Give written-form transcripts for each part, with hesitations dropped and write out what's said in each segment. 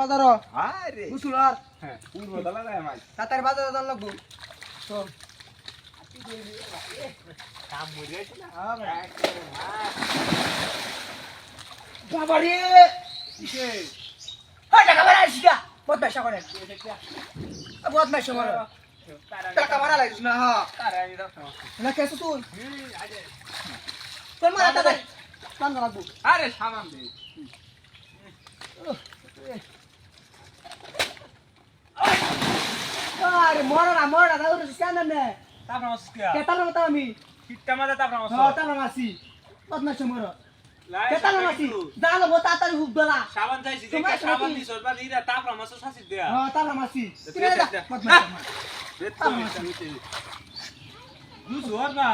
বাজার আরে বুঝুল আর হ্যাঁ পূর্ব দলা যায় মাই তাড়াতাড়ি বাজারে যান লাগবো তো কাম মরে গেছে না বাবা রে কিসে হ্যাঁ টাকা মারা আসিস না বদমাইশা করে বদমাইশা মারা টাকা মারা লাগিস না হ্যাঁ তারা এটা না কেসে তুই আরে তোর মারা তাড়াতাড়ি টান লাগবো আরে সামান দে আরে মরা দাও কেন নে তারপর মাসকিয়া কেতার মতো আমি কিটটা মাদা তারপর মাস হ্যাঁ তার মাসি বদমাইশা মারা কেতার মাসি জানো বো তাড়াতাড়ি হুক দলা সাবান চাইছি যে সাবান দিছ বা নিরা তারপর মাস সাসি দেয়া হ্যাঁ তার মাসি তুই না বদমাইশা বুঝ ওর না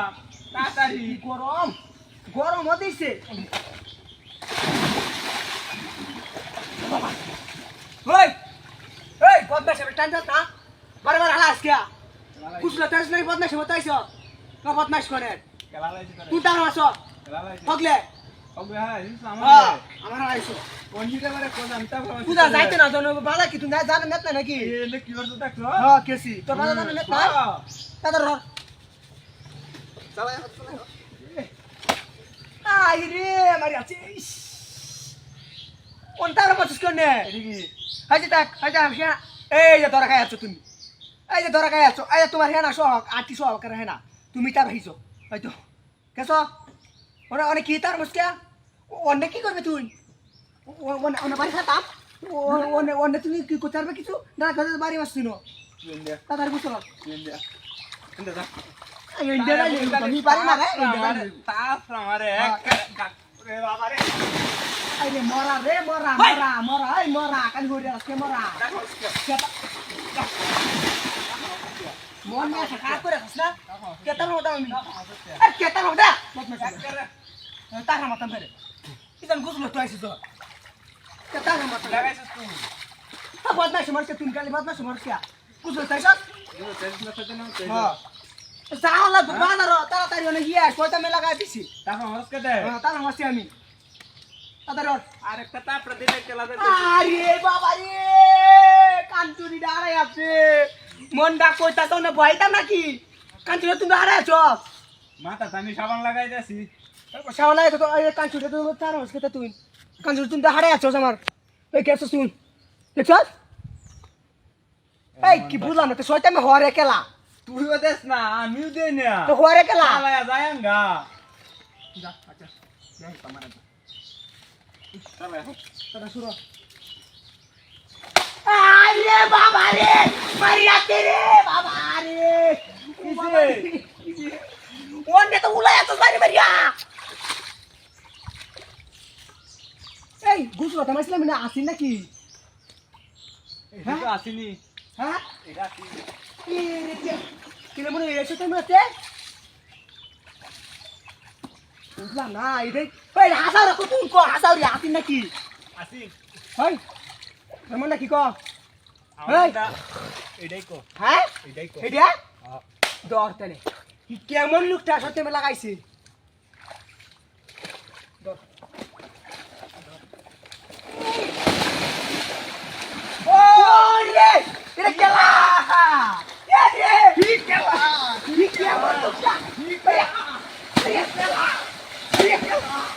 তাড়াতাড়ি গরম গরম হতেছে ওই ওই বদমাইশ টাইম না বারে বারে হালাস কিয়া কুছলা তেজ নাই বদমাইশ হতাইছ না বদমাইশ করে খেলা লাইছি করে তুই তার মাছ খেলা লাইছি হগলে ওবে হ্যাঁ আমার আমার আইছো কোনটা করে কোন আমটা তুই যাইতে না জানো বালা কি তুই না জানো নেত নাকি এনে কি করছ দেখছ হ্যাঁ কেসি তোর বালা জানো নেত না তাদের ধর চালাই আই রে মারি আছে কোনটা মাছ কোনে এদিকে হাজি তাক এই যে ধরা খাই আছো তুমি এই যে ধরা খাই আছো এই যে তোমার হেনা সহ আটি সহ করে হেনা তুমি তার ভাইছো হয়তো কেস ওরা অনেক কি তার মুসকিয়া অনেক কি করবে তুই অনেক বাড়ি খাতাম অনেক তুমি কি করতে পারবে কিছু না কাজে বাড়ি আসছি না ইন্ডিয়া তাদের বুঝছো ইন্ডিয়া ইন্ডিয়া ইন্ডিয়া তুমি পারি না রে তারপর আমারে এক রে বাবা রে আরে মরা রে মরা মরা মরা এই মরা কাল ঘুরে আসছে মরা মন নিয়ে খারাপ করে খাস না কেতার মতো আমি আর কেতার মতো তার মতো মেরে ইদান গুছলো তো আইছিস কেতার মতো লাগাইছিস তুই বদমাইশ মারছে তুমি কালি বদমাইশ মারছে গুছলো তাইছ হ্যাঁ যাও লাগবো বাজার তাড়াতাড়ি অনেক ইয়ে পয়সা মেলা লাগাই দিছি তারপর মাস কে দে হ্যাঁ তার মারছি আমি তাড়াতাড়ি আরেকটা তারপর দিলে খেলা দে আরে বাবা রে কাঞ্চুরি দাঁড়াই আছে মনটা কইতা তো না ভয়টা নাকি কাঞ্চুরি তুমি দাঁড়াই আছো মাথা আমি সাবান লাগাই দিছি সামনে তো এই কাঞ্চুরি তুমি চার মাস খেতে তুই কাঞ্চুরি তুমি দাঁড়াই আছো আমার এই কেছো তুই দেখছো এই কি বুঝলাম না তো শয়তান হরে কেলা তুইও দেস না আমিও দেই না তো হরে কেলা চালায়া যায়ঙ্গা যা আচ্ছা যাই তোমার চালায়া দাদা শুরু আরে বাবা রে মারিয়াতে রে বাবা রে ওনে তো উলাই আছো বাড়ি মারিয়া এই গুছলো তোমার ছিলাম না আসি নাকি এটা তো আসেনি হ্যাঁ এটা আসেনি কিলে মনে এসে তুমি আছে বুঝলাম না এটাই ওই হাসাও রাখো তুমি কো হাসাও রে আসি নাকি আসি হয় এমন নাকি ক আমরা এটাই কো হ্যাঁ এটাই কো এটা দর তেলে কেমন লোকটা সাথে লাগাইছে